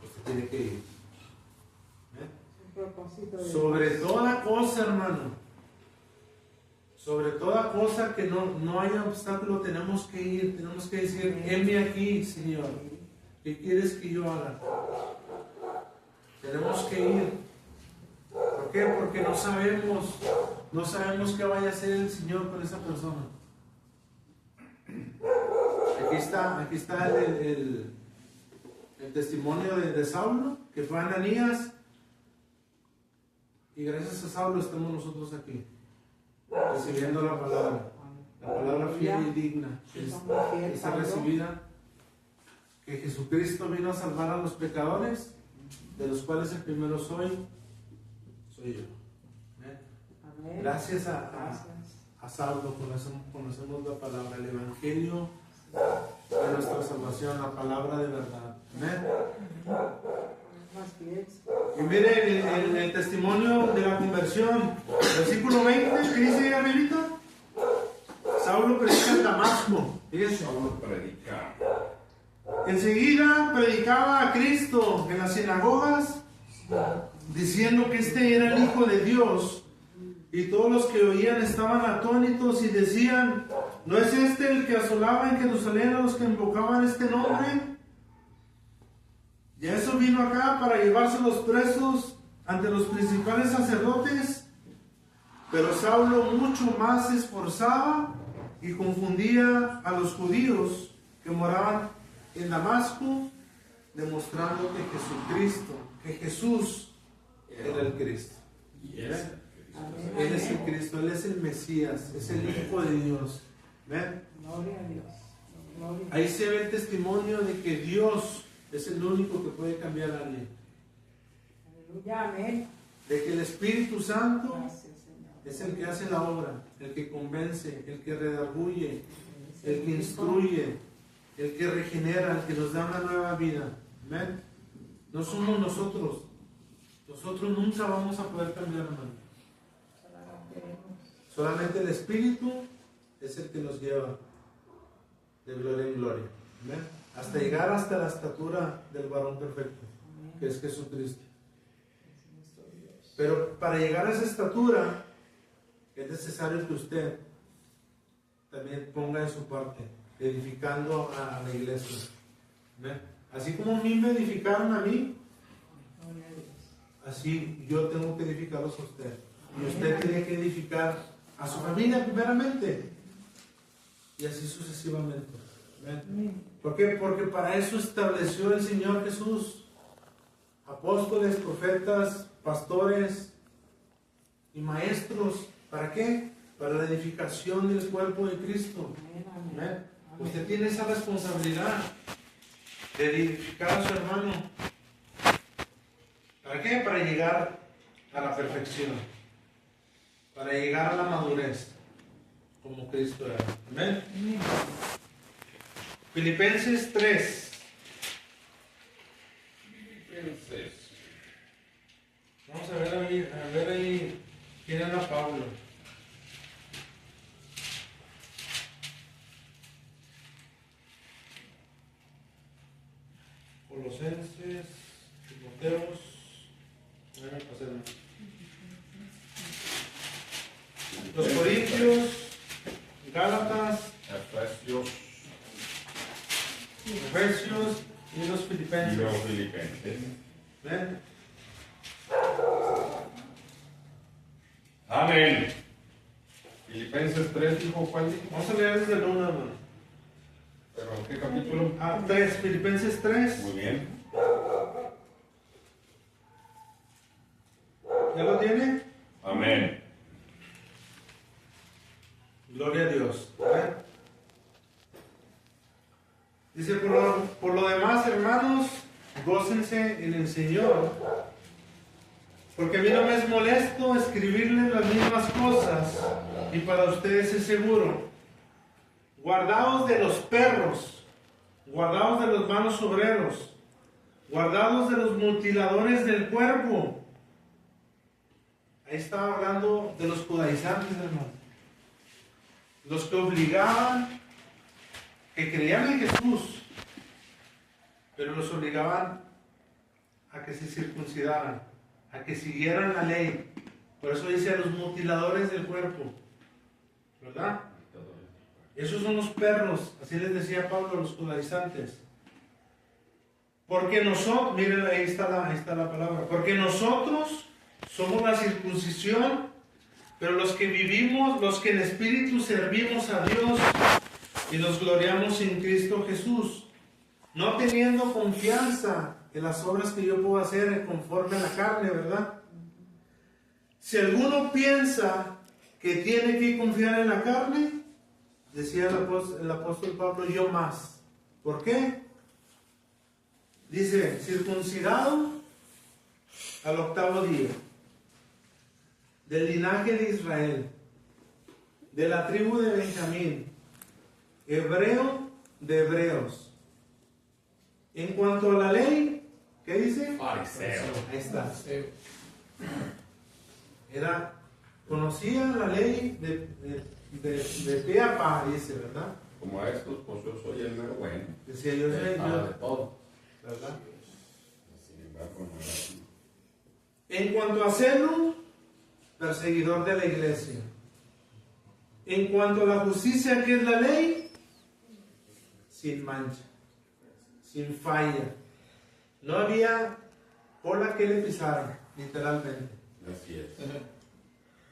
usted tiene que ir. Sobre toda cosa, hermano, sobre toda cosa que no haya obstáculo, tenemos que ir, tenemos que decir, heme aquí, Señor, ¿qué quieres que yo haga? Tenemos que ir. ¿Por qué? Porque no sabemos qué vaya a hacer el Señor con esa persona. Aquí está el testimonio de Saulo, que fue Ananías, y gracias a Saulo estamos nosotros aquí, recibiendo la palabra fiel y digna, esa recibida, que Jesucristo vino a salvar a los pecadores, de los cuales el primero soy yo. ¿Eh? Gracias a Saulo conocemos la palabra, el Evangelio de nuestra salvación, la palabra de verdad. ¿Amén? Y miren en el testimonio de la conversión, versículo 20, ¿qué dice ahí arribita? Saulo predica en Damasco. Fíjense. Saulo predica. Enseguida predicaba a Cristo en las sinagogas, diciendo que este era el Hijo de Dios. Y todos los que oían estaban atónitos y decían: ¿no es este el que asolaba en Jerusalén a los que invocaban este nombre? Y eso vino acá para llevarse los presos ante los principales sacerdotes. Pero Saulo mucho más se esforzaba y confundía a los judíos que moraban en Damasco, demostrando que Jesús era el Cristo. Él es el Cristo, Él es el Mesías, es el Hijo de Dios. ¿Ven? Gloria a Dios. Gloria a Dios. Ahí se ve el testimonio de que Dios es el único que puede cambiar a alguien. Aleluya, amén. De que el Espíritu Santo Gracias, Señor. es el que hace la obra, el que convence, el que redarguye, el que instruye, el que regenera, el que nos da una nueva vida. ¿Ven? No somos nosotros. Nosotros nunca vamos a poder cambiar, hermano. Solamente el Espíritu es el que nos lleva de gloria en gloria. ¿Ven? Hasta llegar hasta la estatura del varón perfecto, que es Jesucristo. Pero para llegar a esa estatura es necesario que usted también ponga de su parte, edificando a la iglesia. ¿Ven? Así como a mí me edificaron a mí, así yo tengo que edificarlos a usted. Y usted tiene que edificar a su familia primeramente. Y así sucesivamente. ¿Ven? ¿Por qué? Porque para eso estableció el Señor Jesús apóstoles, profetas, pastores y maestros. ¿Para qué? Para la edificación del cuerpo de Cristo. ¿Ven? Usted tiene esa responsabilidad de edificar a su hermano. ¿Para qué? Para llegar a la perfección, para llegar a la madurez, como Cristo era. ¿Amén? Filipenses 3. Vamos a ver ahí quién era Pablo. Colosenses, Timoteos. Los Corintios, Gálatas, Efesios y los Filipenses. ¿Ven? Amén. Filipenses 3 dijo, ¿cuál dijo? Vamos a leer desde el 1, hermano. ¿Pero qué capítulo? 3, Filipenses 3. Muy bien. ¿Ya lo tiene? Amén. Gloria a Dios. ¿Ven? Dice, por lo demás, hermanos, gócense en el Señor, porque a mí no me es molesto escribirles las mismas cosas, y para ustedes es seguro. Guardaos de los perros, guardaos de los malos obreros, guardaos de los mutiladores del cuerpo. Ahí estaba hablando de los judaizantes, hermano. Los que obligaban, que creían en Jesús, pero los obligaban a que se circuncidaran, a que siguieran la ley. Por eso dice a los mutiladores del cuerpo, ¿verdad? Esos son los perros, así les decía Pablo a los judaizantes. Porque nosotros, miren, ahí está la palabra, porque nosotros somos la circuncisión, pero los que vivimos, los que en espíritu servimos a Dios y nos gloriamos en Cristo Jesús, no teniendo confianza en las obras que yo puedo hacer conforme a la carne, ¿verdad? Si alguno piensa que tiene que confiar en la carne, decía el apóstol Pablo, yo más. ¿Por qué? Dice, circuncidado al 8º día, del linaje de Israel, de la tribu de Benjamín, hebreo de hebreos. En cuanto a la ley, ¿qué dice? Fariseo. Ahí está. Conocía la ley de pe a pa, dice, ¿verdad? Como a estos, pues yo soy el mero bueno. Decía, yo soy de yo, todo. ¿verdad? Sin embargo, no era así. En cuanto a celo, perseguidor de la iglesia. En cuanto a la justicia, que es la ley, sin mancha, sin falla. No había cola que le pisara, literalmente. Así es.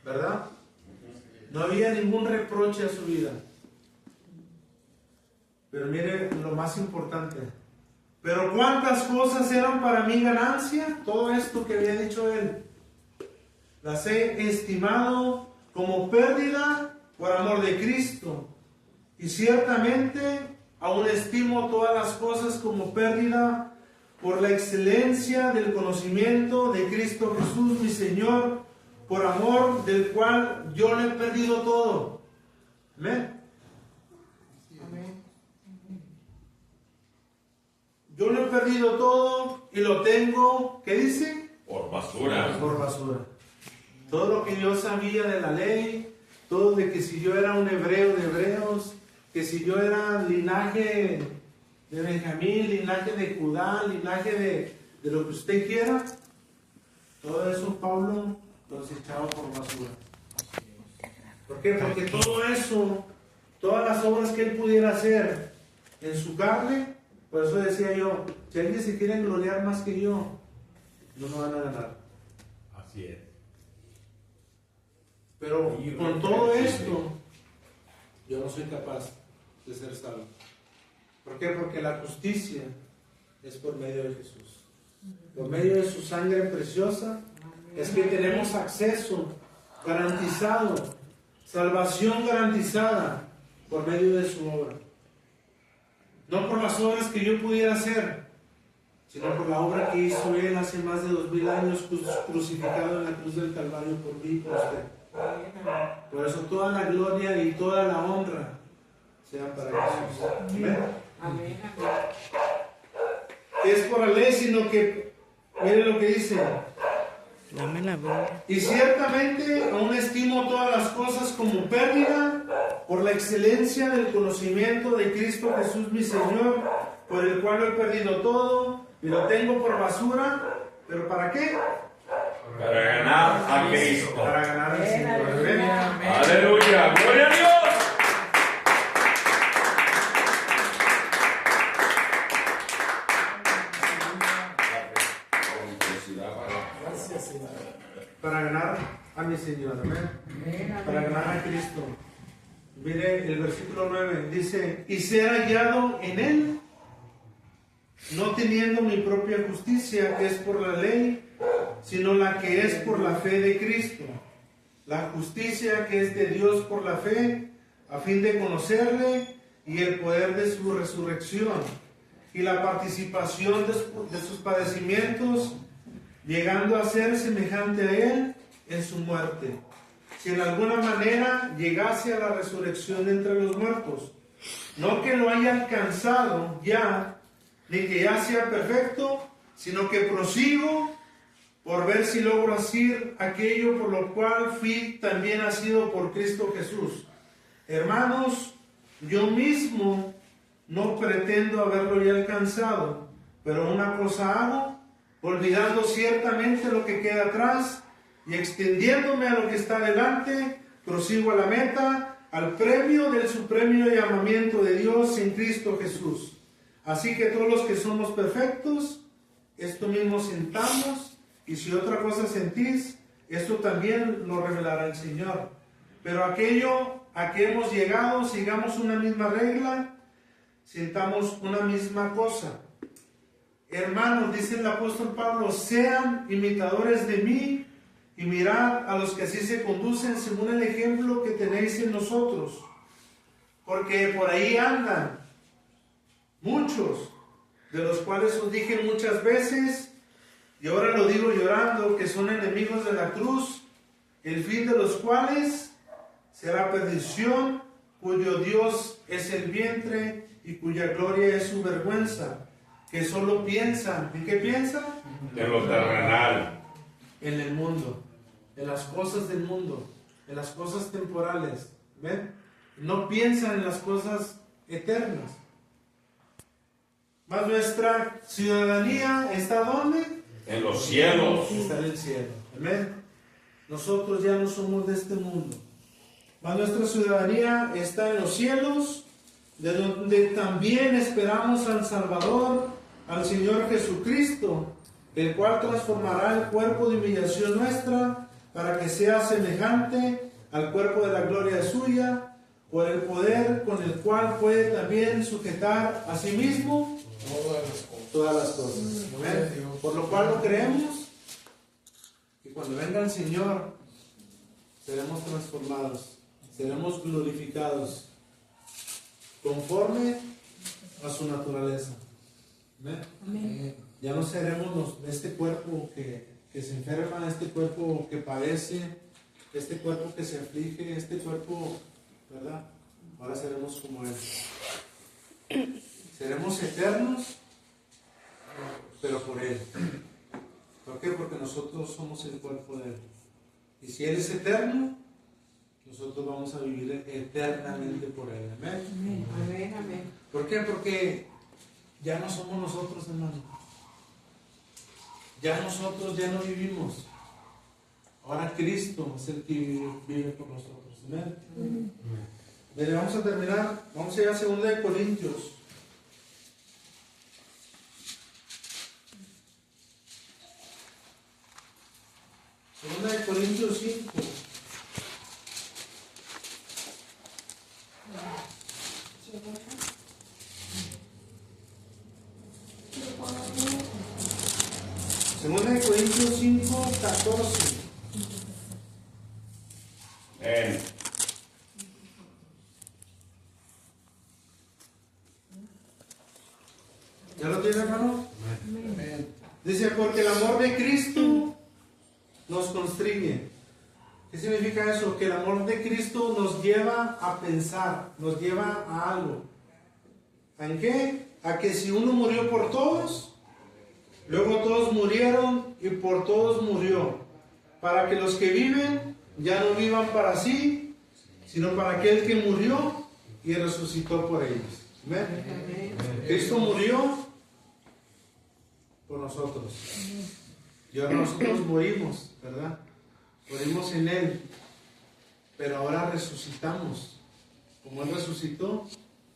¿Verdad? No había ningún reproche a su vida. Pero mire lo más importante. Pero cuántas cosas eran para mí ganancia, todo esto que había dicho él. Las he estimado como pérdida por amor de Cristo. Y ciertamente aún estimo todas las cosas como pérdida por la excelencia del conocimiento de Cristo Jesús, mi Señor, por amor del cual yo le he perdido todo. Amén. Amén. Yo lo he perdido todo y lo tengo, ¿qué dice? Por basura. Por basura. Todo lo que yo sabía de la ley, todo de que si yo era un hebreo de hebreos, que si yo era linaje de Benjamín, linaje de Judá, linaje de lo que usted quiera, todo eso Pablo lo echaba por basura. ¿Por qué? Porque todo eso, todas las obras que él pudiera hacer en su carne, por eso decía yo, si alguien se quiere gloriar más que yo, no me van a ganar. Así es. Pero con todo esto, yo no soy capaz de ser salvo. ¿Por qué? Porque la justicia es por medio de Jesús. Por medio de su sangre preciosa es que tenemos acceso garantizado, salvación garantizada por medio de su obra. No por las obras que yo pudiera hacer, sino por la obra que hizo Él hace más de 2000 años crucificado en la cruz del Calvario por mí y por usted. Por eso toda la gloria y toda la honra sean para Jesús. Amén. Amén. Es por la ley, sino que, mire lo que dice. Dame la boca. Y ciertamente aún estimo todas las cosas como pérdida por la excelencia del conocimiento de Cristo Jesús mi Señor, por el cual lo he perdido todo y lo tengo por basura. ¿Pero para qué? Para ganar a Cristo. Para ganar al Señor. Amén. Aleluya. Gloria a Dios. Para ganar a mi Señor. Amén. Para ganar a Cristo. Mire el versículo 9. Dice, y ser hallado en Él, no teniendo mi propia justicia, que es por la ley, sino la que es por la fe de Cristo. La justicia que es de Dios por la fe, a fin de conocerle y el poder de su resurrección, y la participación de sus padecimientos, llegando a ser semejante a Él en su muerte, si en alguna manera llegase a la resurrección entre los muertos. No que lo haya alcanzado ya, ni que ya sea perfecto, sino que prosigo por ver si logro hacer aquello por lo cual fui también nacido por Cristo Jesús. Hermanos, yo mismo no pretendo haberlo ya alcanzado, pero una cosa hago, olvidando ciertamente lo que queda atrás y extendiéndome a lo que está delante, prosigo a la meta, al premio del supremo llamamiento de Dios en Cristo Jesús. Así que todos los que somos perfectos, esto mismo sintamos, y si otra cosa sentís, esto también lo revelará el Señor. Pero aquello a que hemos llegado, sigamos una misma regla, sintamos una misma cosa. Hermanos, dice el apóstol Pablo, sean imitadores de mí y mirad a los que así se conducen según el ejemplo que tenéis en nosotros. Porque por ahí andan muchos, de los cuales os dije muchas veces, y ahora lo digo llorando, que son enemigos de la cruz, el fin de los cuales será perdición, cuyo Dios es el vientre y cuya gloria es su vergüenza, que solo piensan, ¿en qué piensan? En lo terrenal. En el mundo, en las cosas del mundo, en las cosas temporales, ¿ven? No piensan en las cosas eternas. Mas nuestra ciudadanía está ¿dónde? En los cielos. Está en el cielo. Amén. Nosotros ya no somos de este mundo. Mas nuestra ciudadanía está en los cielos, de donde también esperamos al Salvador, al Señor Jesucristo, el cual transformará el cuerpo de humillación nuestra para que sea semejante al cuerpo de la gloria suya, por el poder con el cual puede también sujetar a sí mismo todas las cosas. Amén. Por lo cual lo creemos, que cuando venga el Señor seremos transformados, seremos glorificados conforme a su naturaleza. Amén. Amén. Ya no seremos este cuerpo que se enferma, este cuerpo que padece, este cuerpo que se aflige, este cuerpo, ¿verdad? Ahora seremos como Él. Seremos eternos, pero por Él. ¿Por qué? Porque nosotros somos el cuerpo de Él. Y si Él es eterno, nosotros vamos a vivir eternamente por Él. Amén. Amén. Amén. ¿Por qué? Porque ya no somos nosotros, hermano. Ya nosotros ya no vivimos. Ahora Cristo es el que vive por nosotros. Amén. Bien, vamos a terminar. Vamos a ir a 2 de Corintios. 2 de Corintios 5. Segunda de Corintios 5, 14. Amén. ¿Ya lo tiene, hermano? Amén. Dice, porque el amor de Cristo nos constriñe. ¿Qué significa eso? Que el amor de Cristo nos lleva a pensar, nos lleva a algo. ¿En qué? A que si uno murió por todos, luego todos murieron y por todos murió. Para que los que viven ya no vivan para sí, sino para aquel que murió y resucitó por ellos. ¿Ven? Cristo murió por nosotros. Y ahora nosotros morimos, ¿verdad? Morimos en Él. Pero ahora resucitamos. Como Él resucitó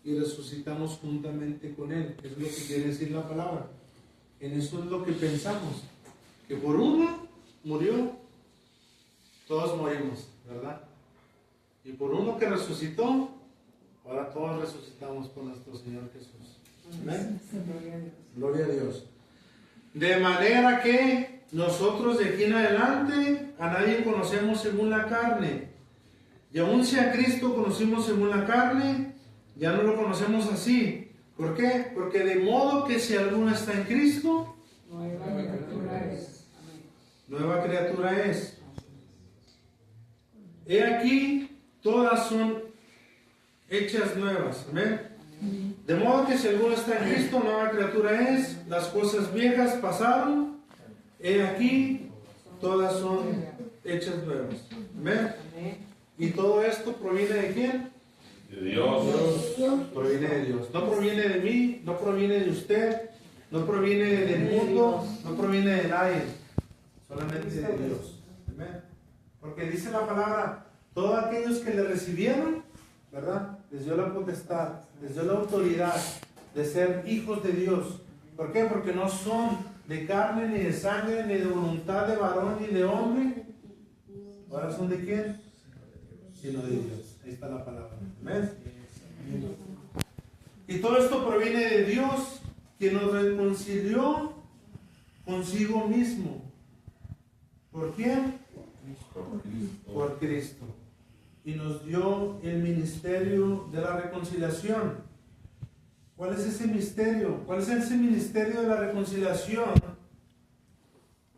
y resucitamos juntamente con Él. Es lo que quiere decir la palabra. En eso es lo que pensamos. Que por uno murió, todos morimos, ¿verdad? Y por uno que resucitó, ahora todos resucitamos por nuestro Señor Jesús. ¿Amén? Gloria a Dios. De manera que nosotros de aquí en adelante a nadie conocemos según la carne. Y aun si a Cristo conocimos según la carne, ya no lo conocemos así. ¿Por qué? Porque de modo que si alguno está en Cristo, Nueva criatura es. nueva criatura es. He aquí, todas son hechas nuevas. Amén. De modo que si alguno está en Cristo, nueva criatura es. Las cosas viejas pasaron. He aquí, todas son hechas nuevas. Amén. ¿Y todo esto proviene de quién? De Dios. Proviene de Dios. No proviene de mí, no proviene de usted, no proviene del mundo, no proviene de nadie. Solamente de Dios. Amén. Porque dice la palabra, todos aquellos que le recibieron, ¿verdad? Les dio la potestad, les dio la autoridad de ser hijos de Dios. ¿Por qué? Porque no son de carne, ni de sangre, ni de voluntad de varón, ni de hombre, ¿Ahora son de quién? Sino de Dios. Ahí está la palabra. ¿Ves? Y todo esto proviene de Dios, que nos reconcilió consigo mismo. ¿Por quién? Por Cristo. Y nos dio el ministerio de la reconciliación. ¿Cuál es ese misterio? ¿Cuál es ese ministerio de la reconciliación?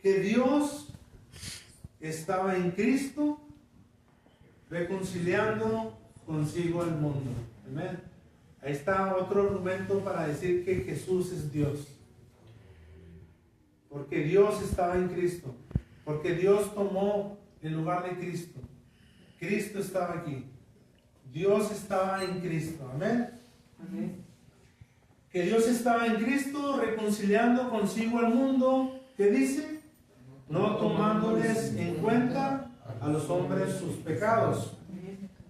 Que Dios estaba en Cristo reconciliando consigo al mundo. Amén. Ahí está otro argumento para decir que Jesús es Dios. Porque Dios estaba en Cristo. Porque Dios tomó el lugar de Cristo. Cristo estaba aquí. Dios estaba en Cristo. Amén. Amén. Que Dios estaba en Cristo reconciliando consigo al mundo. ¿Qué dice? No tomándoles en cuenta a los hombres sus pecados.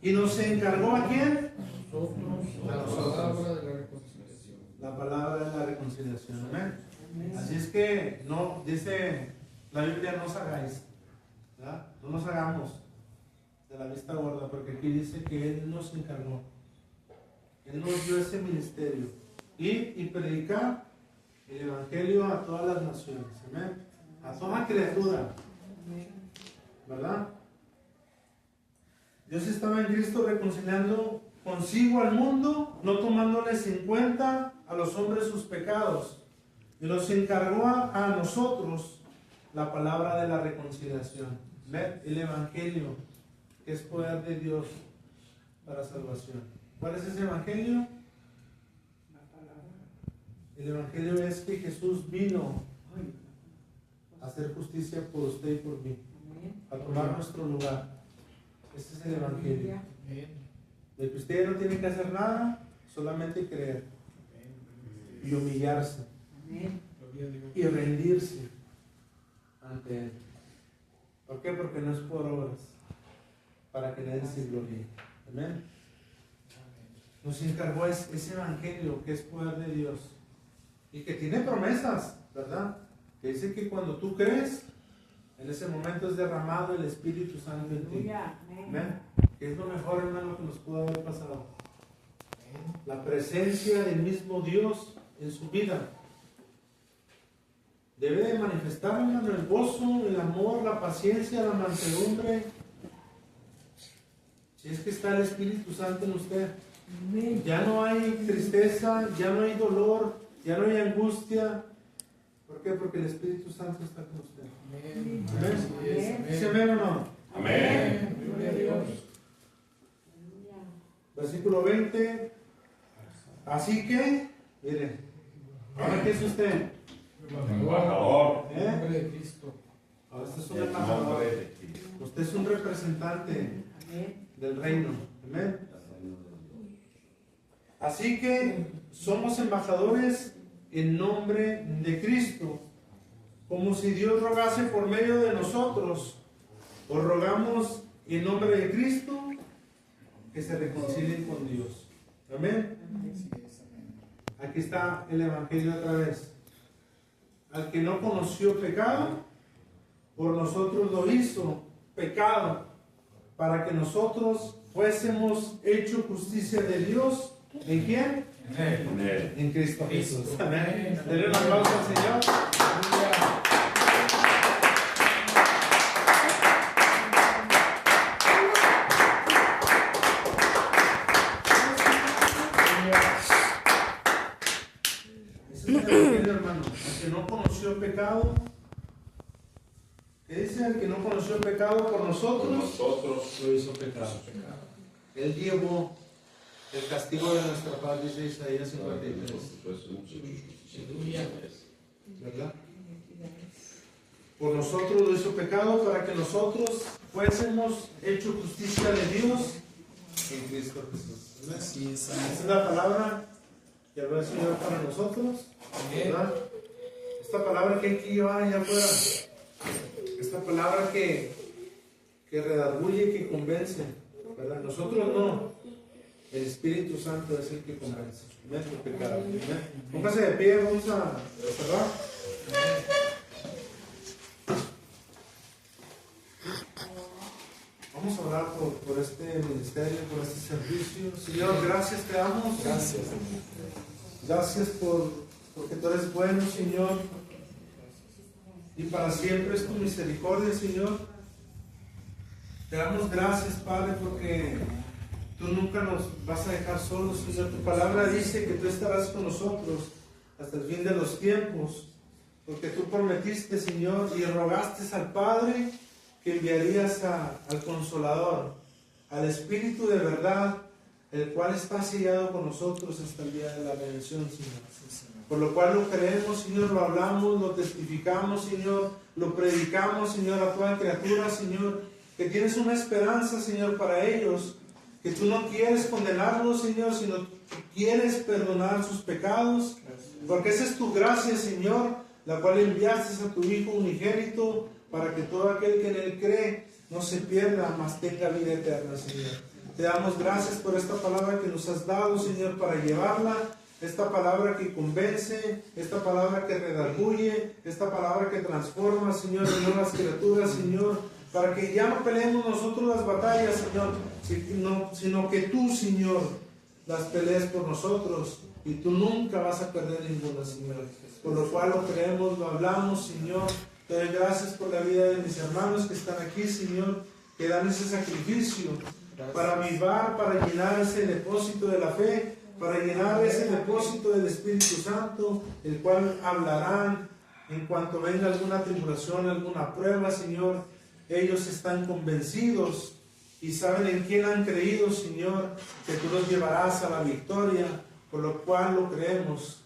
¿Y nos encargó a quién? La palabra de la reconciliación. La palabra de la reconciliación. Amén. Así es que no, dice la Biblia, no os hagáis, ¿verdad? No nos hagamos de la vista gorda, porque aquí dice que Él nos encargó. Él nos dio ese ministerio. Y predicar el Evangelio a todas las naciones. Amén. A toda criatura. ¿Verdad? Dios estaba en Cristo reconciliando consigo al mundo, no tomándoles en cuenta a los hombres sus pecados. Y nos encargó a nosotros la palabra de la reconciliación. Ver el Evangelio, que es poder de Dios para salvación. ¿Cuál es ese Evangelio? El Evangelio es que Jesús vino a hacer justicia por usted y por mí, a tomar nuestro lugar. Ese es el Evangelio. De que usted no tiene que hacer nada, solamente creer y humillarse y rendirse ante Él. ¿Por qué? Porque no es por obras, para que nadie se gloríe. Amén. Nos encargó ese Evangelio que es poder de Dios y que tiene promesas, ¿verdad? Que dice que cuando tú crees, en ese momento es derramado el Espíritu Santo en ti. Amén. Que es lo mejor, hermano, que nos pudo haber pasado. La presencia del mismo Dios en su vida. Debe de manifestar, hermano, el gozo, el amor, la paciencia, la mansedumbre. Si es que está el Espíritu Santo en usted. Ya no hay tristeza, ya no hay dolor, ya no hay angustia. ¿Por qué? Porque el Espíritu Santo está con usted. Amén. ¿Amén? ¿Sí, amén o no? Amén. Gloria a Dios. Versículo 20. Así que, mire, ¿ahora qué es usted? Embajador. En nombre de Cristo. Ahora usted es un En embajador. nombre de Cristo. Usted es un representante del reino. Amén. Así que somos embajadores en nombre de Cristo, como si Dios rogase por medio de nosotros. Os rogamos en nombre de Cristo que se reconcilien con Dios. Amén. Aquí está el Evangelio otra vez. Al que no conoció pecado, por nosotros lo hizo pecado, para que nosotros fuésemos hecho justicia de Dios. ¿En quién? En él. En Cristo Jesús. Amén. Denle un aplauso al Señor. Ese es el Evangelio, hermano. El que no conoció pecado. ¿Qué dice? El que no conoció pecado por Por nosotros nosotros. lo hizo pecado. Él llevó el castigo de nuestra paz, dice Isaías 53. ¿Verdad? Por nosotros lo hizo pecado para que nosotros fuésemos hecho justicia de Dios en Cristo Jesús. Así es. Esa es la palabra que habló el Señor para nosotros. ¿Verdad? Esta palabra que hay que llevar allá afuera. Esta palabra que redarguye, que convence. ¿Verdad? Nosotros no. El Espíritu Santo es el que convence. Amén. El pecado. Amén. Póngase de pie, vamos a cerrar. ministerio, por este servicio. Señor, gracias te damos. Gracias. Gracias porque tú eres bueno, Señor. Y para siempre es tu misericordia, Señor. Te damos gracias, Padre, porque tú nunca nos vas a dejar solos, Señor. Tu palabra dice que tú estarás con nosotros hasta el fin de los tiempos. Porque tú prometiste, Señor, y rogaste al Padre que enviarías al Consolador, al Espíritu de verdad, el cual está sellado con nosotros hasta el día de la redención, Señor. Por lo cual lo creemos, Señor, lo hablamos, lo testificamos, Señor, lo predicamos, Señor, a toda criatura, Señor, que tienes una esperanza, Señor, para ellos, que tú no quieres condenarlos, Señor, sino que quieres perdonar sus pecados, porque esa es tu gracia, Señor, la cual enviaste a tu Hijo unigénito, para que todo aquel que en Él cree no se pierda, mas tenga vida eterna, Señor. Te damos gracias por esta palabra que nos has dado, Señor, para llevarla, esta palabra que convence, esta palabra que redarguye, esta palabra que transforma, Señor, en nuevas criaturas, Señor, para que ya no peleemos nosotros las batallas, Señor, sino que tú, Señor, las pelees por nosotros, y tú nunca vas a perder ninguna, Señor. Por lo cual lo creemos, lo hablamos, Señor. Te doy gracias por la vida de mis hermanos que están aquí, Señor, que dan ese sacrificio para avivar, para llenar ese depósito de la fe, para llenar ese depósito del Espíritu Santo, el cual hablarán en cuanto venga alguna tribulación, alguna prueba, Señor. Ellos están convencidos y saben en quién han creído, Señor, que tú los llevarás a la victoria, por lo cual lo creemos.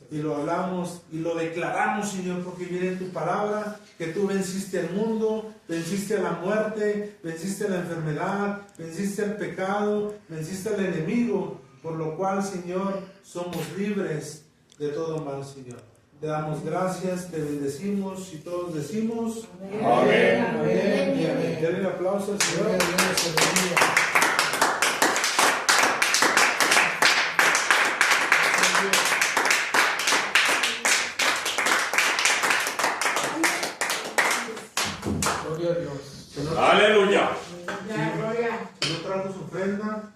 Y lo hablamos y lo declaramos, Señor, porque viene en tu palabra que tú venciste al mundo, venciste a la muerte, venciste a la enfermedad, venciste al pecado, venciste al enemigo, por lo cual, Señor, somos libres de todo mal, Señor. Te damos gracias, te bendecimos y todos decimos Amén. Amén y amén. Denle un aplauso al Señor. Gloria a Dios, aleluya. Gloria a Dios. Aleluya. Ya, gloria. Si no trajo su ofrenda,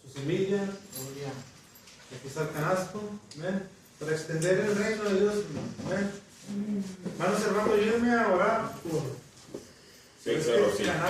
su semilla, Gloria. aquí está el canasto, ¿ven? Para extender el reino de Dios, ¿ven? Hermanos, hermanos, ayúdenme a orar por Sí, este claro, sí. canasto.